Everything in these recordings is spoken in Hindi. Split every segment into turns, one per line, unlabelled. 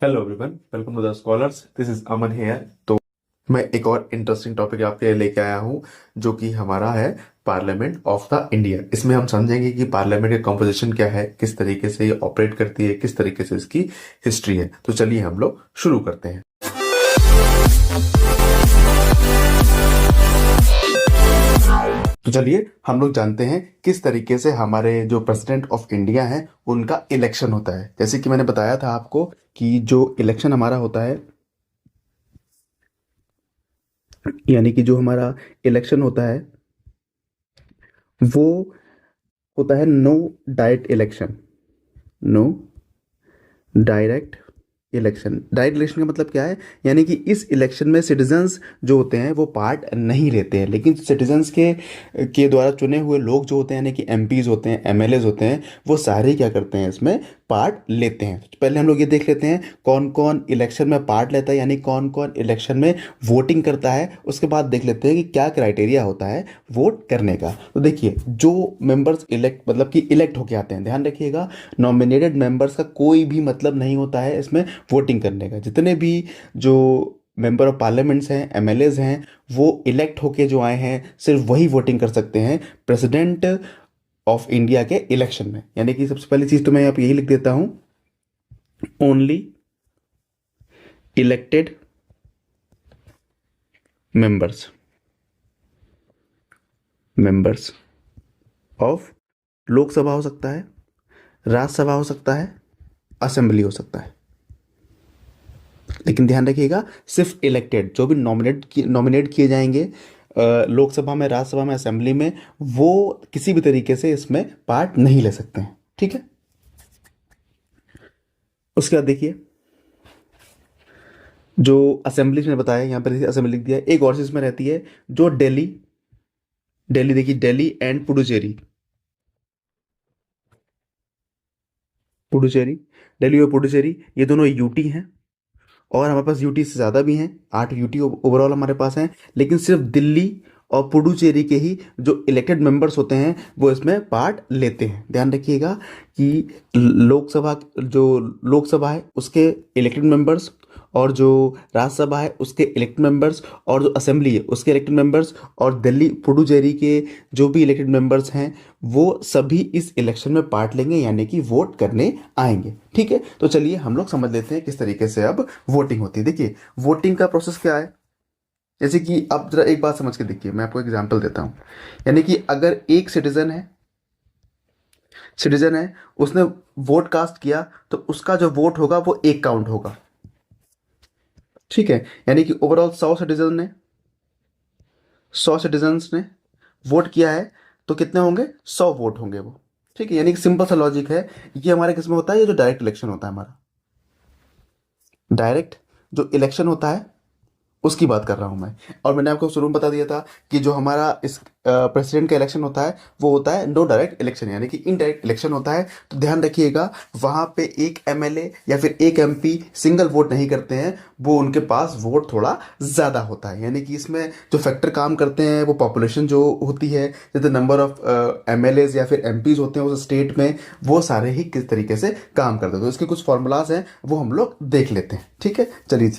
Hello everyone, welcome to the scholars. This is Aman here. तो मैं एक और इंटरेस्टिंग टॉपिक आपके लिए लेके आया हूँ, जो कि हमारा है पार्लियामेंट ऑफ द इंडिया। इसमें हम समझेंगे कि पार्लियामेंट का कंपोजिशन क्या है, किस तरीके से ये ऑपरेट करती है, किस तरीके से इसकी हिस्ट्री है। तो चलिए हम लोग शुरू करते हैं। तो चलिए हम लोग जानते हैं किस तरीके से हमारे जो प्रेसिडेंट ऑफ इंडिया है उनका इलेक्शन होता है। जैसे कि मैंने बताया था आपको कि जो इलेक्शन हमारा होता है, यानी कि जो हमारा इलेक्शन होता है वो होता है no direct election. No direct election. Direct election का मतलब क्या है, यानी कि इस इलेक्शन में सिटीजन्स जो होते हैं वो पार्ट नहीं लेते हैं, लेकिन सिटीजन्स के द्वारा चुने हुए लोग जो होते हैं, यानी कि एमपीज होते हैं, एमएलएज होते हैं, वो सारे क्या करते हैं, इसमें पार्ट लेते हैं। तो पहले हम लोग ये देख लेते हैं कौन कौन इलेक्शन में पार्ट लेता है, यानी कौन कौन इलेक्शन में वोटिंग करता है। उसके बाद देख लेते हैं कि क्या क्राइटेरिया होता है वोट करने का। तो देखिए, जो मेंबर्स इलेक्ट मतलब कि इलेक्ट होके आते हैं, ध्यान रखिएगा, नॉमिनेटेड मेंबर्स का कोई भी मतलब नहीं होता है इसमें वोटिंग करने का। जितने भी जो मेंबर ऑफ पार्लियामेंट्स हैं, एमएलएज हैं, वो इलेक्ट होके जो आए हैं, सिर्फ वही वोटिंग कर सकते हैं प्रेसिडेंट ऑफ इंडिया के इलेक्शन में। यानी कि सबसे पहली चीज तो मैं यहाँ पे यही लिख देता हूं, only elected members members of, Lok Sabha हो सकता है, राज्यसभा हो सकता है, असेंबली हो सकता है, लेकिन ध्यान रखिएगा सिर्फ इलेक्टेड, जो भी नॉमिनेट किए जाएंगे लोकसभा में, राज्यसभा में, असेंबली में, वो किसी भी तरीके से इसमें पार्ट नहीं ले सकते हैं। ठीक है। उसके बाद देखिए, जो असेंबली मैंने बताया, यहाँ पर असेंबली लिख दिया है। एक और चीज इसमें रहती है, जो दिल्ली, दिल्ली देखिए, दिल्ली एंड पुडुचेरी, पुडुचेरी, दिल्ली और पुडुचेरी, ये दोनों यूटी हैं। और हमारे पास यूटी से ज़्यादा भी हैं, 8 यूटी ओवरऑल हमारे पास हैं, लेकिन सिर्फ दिल्ली और पुडुचेरी के ही जो इलेक्टेड मेंबर्स होते हैं वो इसमें पार्ट लेते हैं। ध्यान रखिएगा कि लोकसभा, जो लोकसभा है उसके इलेक्टेड मेंबर्स, और जो राज्यसभा है उसके इलेक्टेड मेंबर्स, और जो असेंबली है उसके इलेक्टेड मेंबर्स, और दिल्ली पुडुचेरी के जो भी इलेक्टेड मेंबर्स हैं वो सभी इस इलेक्शन में पार्ट लेंगे, यानी कि वोट करने आएंगे। ठीक है। तो चलिए हम लोग समझ लेते हैं किस तरीके से अब वोटिंग होती है। देखिए, वोटिंग का प्रोसेस क्या है। जैसे कि अब जरा एक बात समझ के देखिए, मैं आपको एग्जांपल देता हूं। यानी कि अगर एक सिटीजन है, उसने वोट कास्ट किया, तो उसका जो वोट होगा वो एक काउंट होगा। ठीक है। यानी कि ओवरऑल 100 सिटीजन्स ने वोट किया है, तो कितने होंगे, 100 वोट होंगे वो। ठीक है। यानी कि सिंपल सा लॉजिक है। ये हमारे किस में होता है, ये जो डायरेक्ट इलेक्शन होता है हमारा, डायरेक्ट जो इलेक्शन होता है उसकी बात कर रहा हूं मैं। और मैंने आपको शुरू में बता दिया था कि जो हमारा इस प्रेसिडेंट का इलेक्शन होता है वो होता है नो डायरेक्ट इलेक्शन, यानी कि इनडायरेक्ट इलेक्शन होता है। तो ध्यान रखिएगा, वहां पे एक एमएलए या फिर एक एमपी सिंगल वोट नहीं करते हैं, वो उनके पास वोट थोड़ा ज़्यादा होता है। यानी कि इसमें जो फैक्टर काम करते हैं वो पॉपुलेशन जो होती है, जैसे नंबर ऑफ एमएलएज या फिर एमपीज होते हैं उस स्टेट में, वो सारे ही किस तरीके से काम करते हैं। तो इसके कुछ फॉर्मूलाज हैं, वो हम लोग देख लेते हैं। ठीक है, चलिए।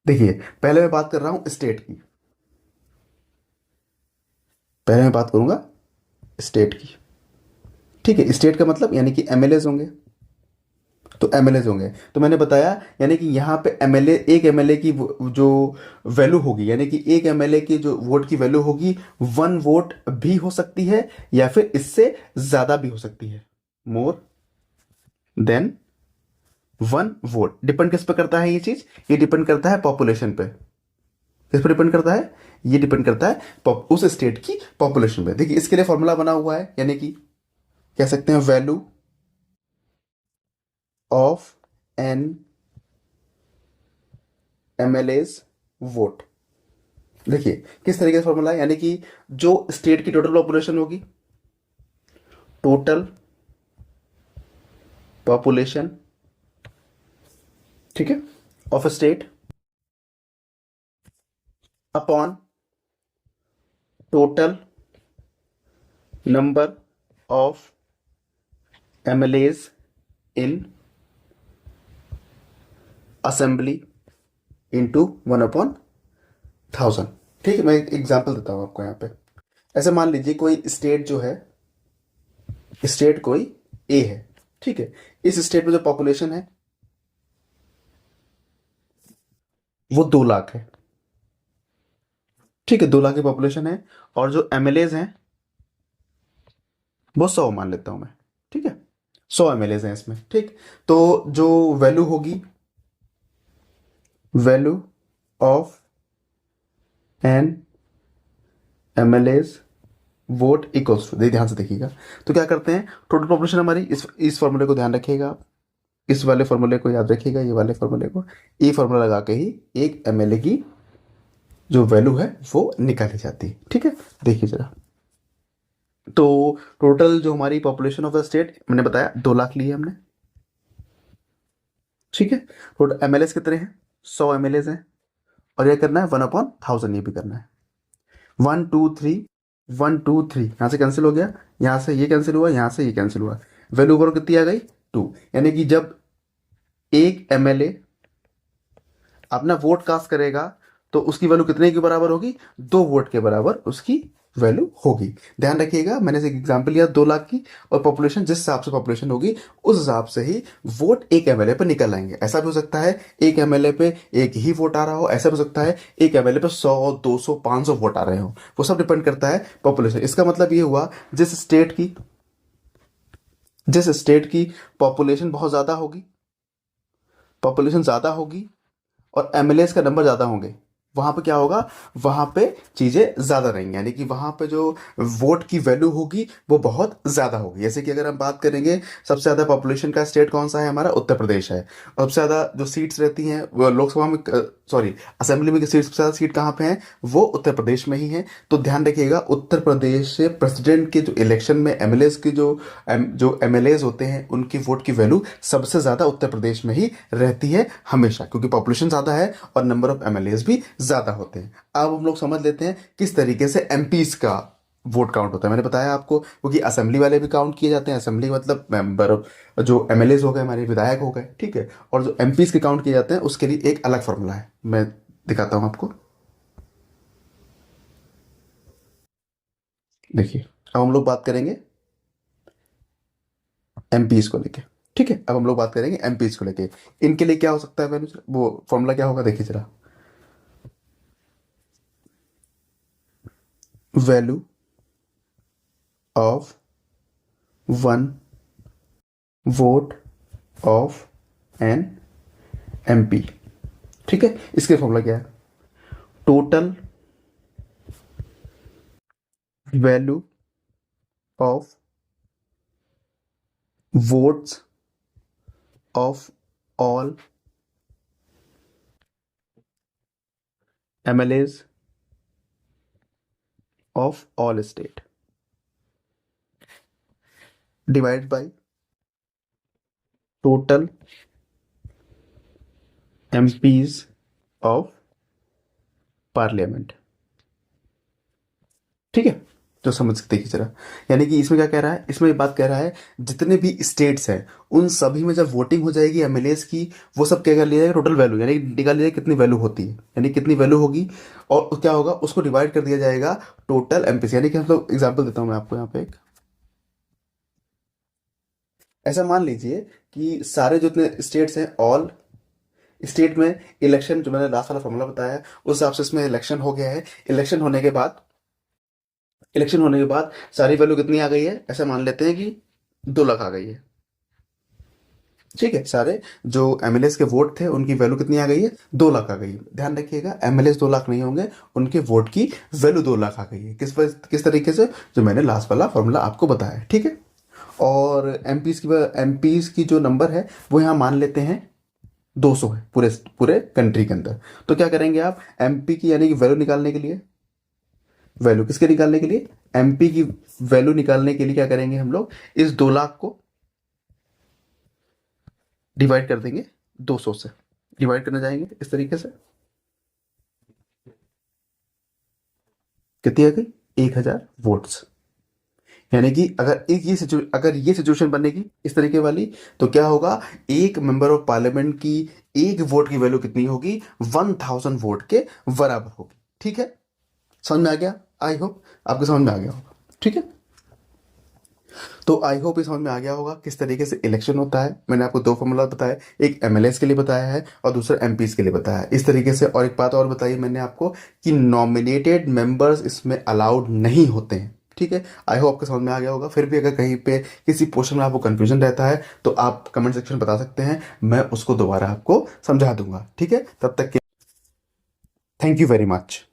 देखिए, पहले मैं बात कर रहा हूं स्टेट की, पहले मैं बात करूंगा स्टेट की। ठीक है। स्टेट का मतलब यानी कि एमएलएज होंगे, तो एमएलएज होंगे। तो मैंने बताया, यानी कि यहाँ पे एमएलए, एक एमएलए की जो वैल्यू होगी, यानी कि एक एमएलए की जो वोट की वैल्यू होगी, 1 वोट भी हो सकती है या फिर इससे ज़्यादा भी हो सकती है, मोर देन 1 वोट। डिपेंड किस पे करता है ये चीज़, ये डिपेंड करता है पॉपुलेशन पे। किस पर डिपेंड करता है, ये डिपेंड करता है उस स्टेट की पॉपुलेशन पे। देखिए, इसके लिए फॉर्मूला बना हुआ है, यानी कि कह सकते हैं value of an MLAs vote. देखिए किस तरीके से फॉर्मूला है, यानी कि जो स्टेट की टोटल पॉपुलेशन होगी, टोटल पॉपुलेशन, ठीक है, of state upon total number of MLAs in assembly into 1/1000। ठीक है, मैं एक एग्जाम्पल देता हूँ आपको यहाँ पे। ऐसे मान लीजिए कोई स्टेट जो है, स्टेट कोई ए है, ठीक है। इस स्टेट में जो पॉपुलेशन है वो 2 लाख है, ठीक है। 2 लाख की पॉपुलेशन है, और जो एमएलएज हैं वो 100 मान लेता हूं मैं, ठीक है। 100 एमएलएज हैं इसमें, ठीक। तो जो वैल्यू होगी, value of an MLAs vote equals to, ध्यान से देखिएगा। तो क्या करते हैं, टोटल पॉपुलेशन हमारी, इस फॉर्मूले को ध्यान रखिएगा आप, इस वाले फॉर्मूले को याद रखिएगा, ये वाले फॉर्मूले को, ये फॉर्मूला लगा के ही एक एमएलए की जो वैल्यू है वो निकाली जाती है, ठीक है। देखिए जरा, तो टोटल जो हमारी पॉपुलेशन ऑफ द स्टेट मैंने बताया 2 लाख ली है हमने, ठीक है। टोटल एमएलएस कितने हैं, 100 एमएलएस हैं, और ये करना है 1/1000, ये भी करना है। 1 2 3 1 2 3, यहाँ से कैंसिल हो गया, यहाँ से ये कैंसिल हुआ, यहाँ से ये कैंसिल हुआ, वैल्यू ओवर कितनी आ गई 2। यानी कि जब एक एमएलए अपना वोट कास्ट करेगा तो उसकी वैल्यू कितने के बराबर होगी, 2 वोट के बराबर उसकी वैल्यू होगी। ध्यान रखिएगा, मैंने एक एग्जांपल लिया 2 लाख की, और पॉपुलेशन जिस हिसाब से पॉपुलेशन होगी उस हिसाब से ही वोट एक एमएलए पे निकल आएंगे। ऐसा भी हो सकता है एक एमएलए पे एक ही वोट आ रहा हो, ऐसा भी हो सकता है एक एमएलए पे 100 200 500 वोट आ रहे हो, वो सब डिपेंड करता है पॉपुलेशन। इसका मतलब ये हुआ जिस स्टेट की पॉपुलेशन बहुत ज़्यादा होगी, पॉपुलेशन ज़्यादा होगी और एमएलएस का नंबर ज़्यादा होंगे, वहाँ पे क्या होगा, वहाँ पे चीज़ें ज़्यादा रहेंगी, यानी कि वहाँ पे जो वोट की वैल्यू होगी वो बहुत ज़्यादा होगी। जैसे कि अगर हम बात करेंगे, सबसे ज़्यादा पॉपुलेशन का स्टेट कौन सा है, हमारा उत्तर प्रदेश है। और सबसे ज़्यादा जो सीट्स रहती हैं वो लोकसभा में, सॉरी असेंबली में, सबसे ज़्यादा सीट कहाँ पे हैं, वो उत्तर प्रदेश में ही है। तो ध्यान रखिएगा, उत्तर प्रदेश से प्रेसिडेंट के जो इलेक्शन में एमएलएस की जो एमएलएज होते हैं उनकी वोट की वैल्यू सबसे ज़्यादा उत्तर प्रदेश में ही रहती है हमेशा, क्योंकि पॉपुलेशन ज़्यादा है और नंबर ऑफ एमएलएज भी ज़्यादा होते हैं। अब हम लोग समझ लेते हैं किस तरीके से एमपीज का वोट काउंट होता है। मैंने बताया आपको, क्योंकि असेंबली वाले भी काउंट किए जाते हैं, असेंबली मतलब मेंबर, जो एमएलएज हो गए हमारे, विधायक हो गए, ठीक है। और जो एमपीज के काउंट किए जाते हैं उसके लिए एक अलग फॉर्मूला है, मैं दिखाता हूं आपको। देखिए, अब हम लोग बात करेंगे एमपीज को लेके, ठीक है। अब हम लोग बात करेंगे एमपीज को लेके, इनके लिए क्या हो सकता है वैल्यू, वो फॉर्मूला क्या होगा, देखिए जरा। Value of one vote of an MP, ठीक है। इसके फॉर्मूला क्या है, total value of votes of all MLAs of all state divide by total MPs of parliament, ठीक है। तो समझ सकते हैं जरा, यानी कि इसमें क्या कह रहा है, इसमें बात कह रहा है जितने भी स्टेट्स हैं उन सभी में जब वोटिंग हो जाएगी एमएलएस की, वो सब क्या कर लिया जाएगा, टोटल वैल्यू, यानी निकाल लिया जाएगा कितनी वैल्यू होती है, यानी कितनी वैल्यू होगी, और क्या होगा उसको डिवाइड कर दिया जाएगा टोटल एमपी से। यानी कि हम लोग एग्जाम्पल देता हूँ मैं आपको यहाँ पे एक, ऐसा मान लीजिए कि सारे जो इतने स्टेट्स हैं, ऑल स्टेट में इलेक्शन, जो मैंने लास्ट वाला फॉर्मूला बताया उस हिसाब से इसमें इलेक्शन हो गया है। इलेक्शन होने के बाद सारी वैल्यू कितनी आ गई है, ऐसा मान लेते हैं कि 2 लाख आ गई है, ठीक है। सारे जो एमएलएस के वोट थे उनकी वैल्यू कितनी आ गई है, 2 लाख आ गई है। ध्यान रखिएगा, एमएलएस 2 लाख नहीं होंगे, उनके वोट की वैल्यू 2 लाख आ गई है। किस तरीके से, जो मैंने लास्ट वाला फॉर्मूला आपको बताया, ठीक है। और एमपीज की जो नंबर है वो यहाँ मान लेते हैं 200 है पूरे पूरे कंट्री के अंदर। तो क्या करेंगे आप, एमपी की यानी कि वैल्यू निकालने के लिए, वैल्यू किसके निकालने के लिए, एमपी की वैल्यू निकालने के लिए क्या करेंगे हम लोग, इस 2 लाख को डिवाइड कर देंगे 200 से, डिवाइड करने जाएंगे इस तरीके से, कितनी आ गई, 1000 वोट्स। यानी कि अगर ये सिचुएशन बनेगी इस तरीके वाली, तो क्या होगा, एक मेंबर ऑफ पार्लियामेंट की एक वोट की वैल्यू कितनी होगी, 1000 वोट के बराबर होगी। ठीक है, समझ में आ गया? आई होप आपको समझ में आ गया होगा। ठीक है, तो आई होप ये समझ में आ गया होगा किस तरीके से इलेक्शन होता है। मैंने आपको दो फॉर्मूला बताया, एक एमएलएस के लिए बताया है और दूसरा एमपीज के लिए बताया है इस तरीके से। और एक बात और बताई मैंने आपको कि नॉमिनेटेड मेंबर्स इसमें अलाउड नहीं होते हैं। ठीक है, आई होप आपको समझ में आ गया होगा। फिर भी अगर कहीं पे किसी पोर्शन में आपको कंफ्यूजन रहता है तो आप कमेंट सेक्शन में बता सकते हैं, मैं उसको दोबारा आपको समझा दूंगा। ठीक है, तब तक के थैंक यू वेरी मच।